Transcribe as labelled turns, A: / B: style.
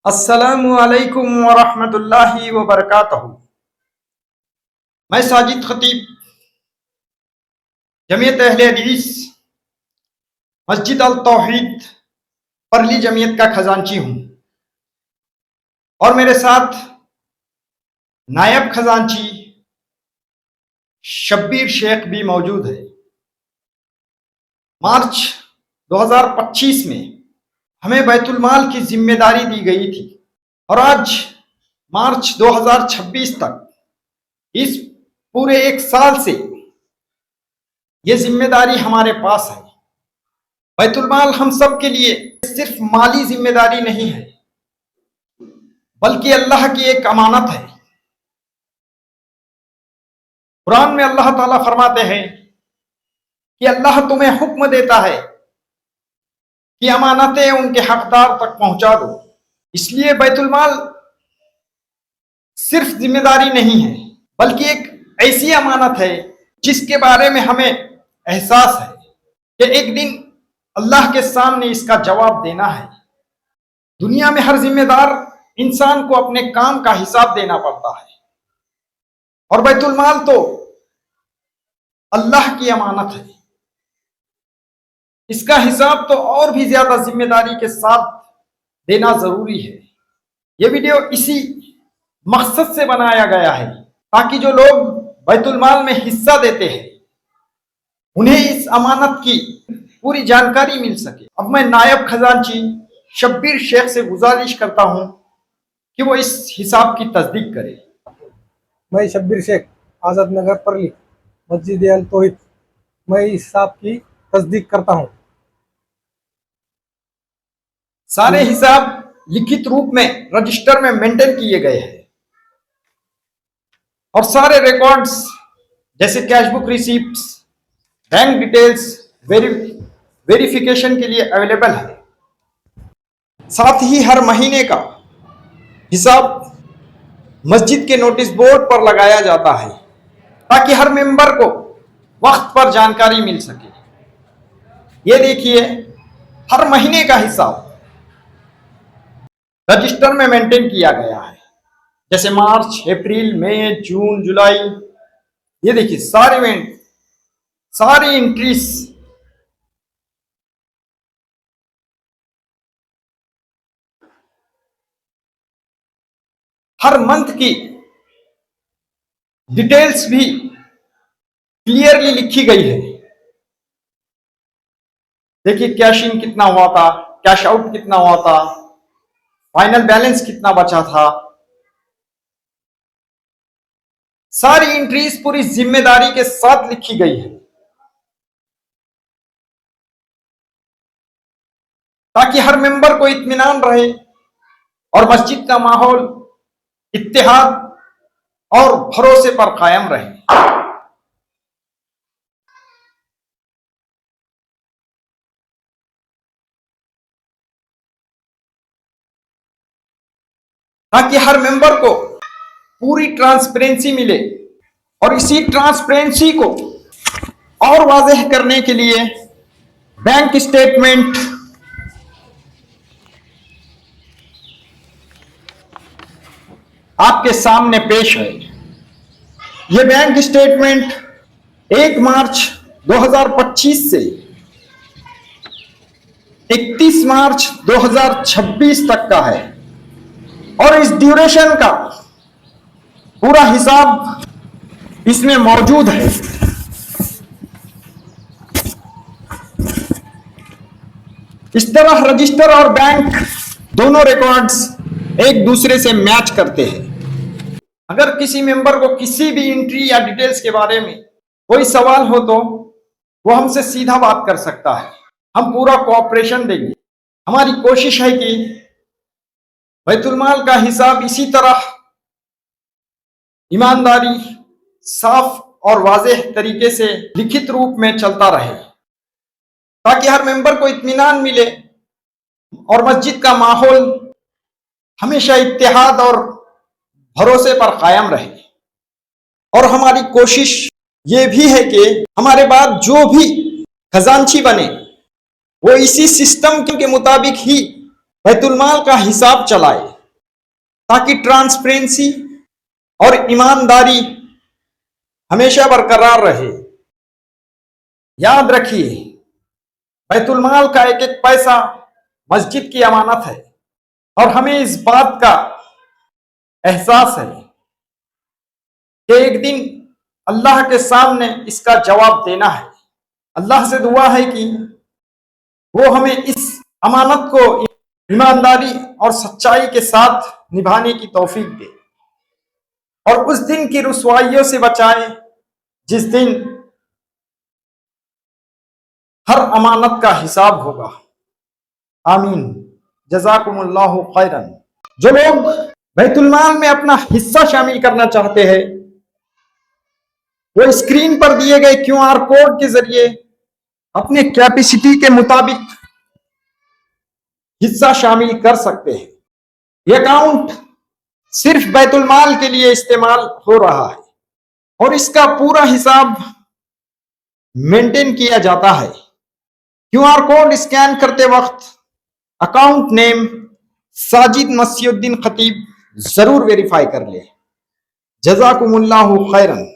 A: अस्सलामु अलैकुम वरहमतुल्लाहि वबरकातुहू। मैं साजिद खतीब जमीयत अहले हदीस मस्जिद अल तौहीद परली जमीयत का खजांची हूँ और मेरे साथ नायब खजांची शब्बीर शेख भी मौजूद है। मार्च 2025 में हमें बैतुल माल की जिम्मेदारी दी गई थी और आज मार्च 2026 तक इस पूरे एक साल से ये जिम्मेदारी हमारे पास है। बैतुल माल हम सब के लिए सिर्फ माली जिम्मेदारी नहीं है बल्कि अल्लाह की एक अमानत है। कुरान में अल्लाह ताला फरमाते हैं कि अल्लाह तुम्हें हुक्म देता है कि अमानतें उनके हकदार तक पहुंचा दो। इसलिए बैतुल माल सिर्फ जिम्मेदारी नहीं है बल्कि एक ऐसी अमानत है जिसके बारे में हमें एहसास है कि एक दिन अल्लाह के सामने इसका जवाब देना है। दुनिया में हर जिम्मेदार इंसान को अपने काम का हिसाब देना पड़ता है और बैतुल माल तो अल्लाह की अमानत है। इसका हिसाब तो और भी ज्यादा जिम्मेदारी के साथ देना जरूरी है। यह वीडियो इसी मकसद से बनाया गया है ताकि जो लोग बैतुल माल में हिस्सा देते हैं उन्हें इस अमानत की पूरी जानकारी मिल सके। अब मैं नायब खजांची शब्बीर शेख से गुजारिश करता हूं कि वो इस हिसाब की तस्दीक करे।
B: मैं शब्बीर शेख आज़ाद नगर परली मस्जिद अल तौहीद, मैं इस हिसाब की तस्दीक करता हूं।
A: सारे हिसाब लिखित रूप में रजिस्टर में मेंटेन किए गए हैं और सारे रिकॉर्ड्स जैसे cashbook receipts, bank details verification के लिए अवेलेबल है। साथ ही हर महीने का हिसाब मस्जिद के नोटिस बोर्ड पर लगाया जाता है ताकि हर मेंबर को वक्त पर जानकारी मिल सके। ये देखिए, हर महीने का हिसाब रजिस्टर में मेंटेन किया गया है, जैसे मार्च, अप्रैल, मई, जून, जुलाई। ये देखिए सारी एंट्रीज हर मंथ की डिटेल्स भी क्लियरली लिखी गई है। देखिए, कैश इन कितना हुआ था, कैश आउट कितना हुआ था, फाइनल बैलेंस कितना बचा था। सारी एंट्रीज पूरी जिम्मेदारी के साथ लिखी गई है ताकि हर मेंबर को इत्मीनान रहे और मस्जिद का माहौल इत्तेहाद और भरोसे पर कायम रहे। ताकि हर मेंबर को पूरी ट्रांसपेरेंसी मिले और इसी ट्रांसपेरेंसी को और वाज़ेह करने के लिए बैंक स्टेटमेंट आपके सामने पेश है। यह बैंक स्टेटमेंट 1 मार्च 2025 से 31 मार्च 2026 तक का है और इस ड्यूरेशन का पूरा हिसाब इसमें मौजूद है। इस तरह रजिस्टर और बैंक दोनों रिकॉर्ड्स एक दूसरे से मैच करते हैं। अगर किसी मेंबर को किसी भी एंट्री या डिटेल्स के बारे में कोई सवाल हो तो वो हमसे सीधा बात कर सकता है। हम पूरा कोऑपरेशन देंगे। हमारी कोशिश है कि बैतुल माल का हिसाब इसी तरह ईमानदारी, साफ और वाज़ेह तरीके से लिखित रूप में चलता रहे ताकि हर मेंबर को इत्मीनान मिले और मस्जिद का माहौल हमेशा इत्तेहाद और भरोसे पर कायम रहे। और हमारी कोशिश ये भी है कि हमारे बाद जो भी खजांची बने वो इसी सिस्टम के मुताबिक ही बैतुल माल का हिसाब चलाए ताकि ट्रांसपेरेंसी और ईमानदारी हमेशा बरकरार रहे। याद रखिए, बैतुल माल का एक एक पैसा मस्जिद की अमानत है और हमें इस बात का एहसास है कि एक दिन अल्लाह के सामने इसका जवाब देना है। अल्लाह से दुआ है कि वो हमें इस अमानत को ईमानदारी और सच्चाई के साथ निभाने की तौफीक दे और उस दिन की रुसवाइयों से बचाए जिस दिन हर अमानत का हिसाब होगा। आमीन। जज़ाकुमुल्लाहु खैरन। जो लोग बैतुल माल में अपना हिस्सा शामिल करना चाहते हैं वो स्क्रीन पर दिए गए QR कोड के जरिए अपने कैपेसिटी के मुताबिक हिस्सा शामिल कर सकते हैं। यह अकाउंट सिर्फ बैतुल माल के लिए इस्तेमाल हो रहा है और इसका पूरा हिसाब मेंटेन किया जाता है। QR कोड स्कैन करते वक्त अकाउंट नेम साजिद मसीहुद्दीन खतीब जरूर वेरीफाई कर ले। जज़ाकुमुल्लाहु खैरन।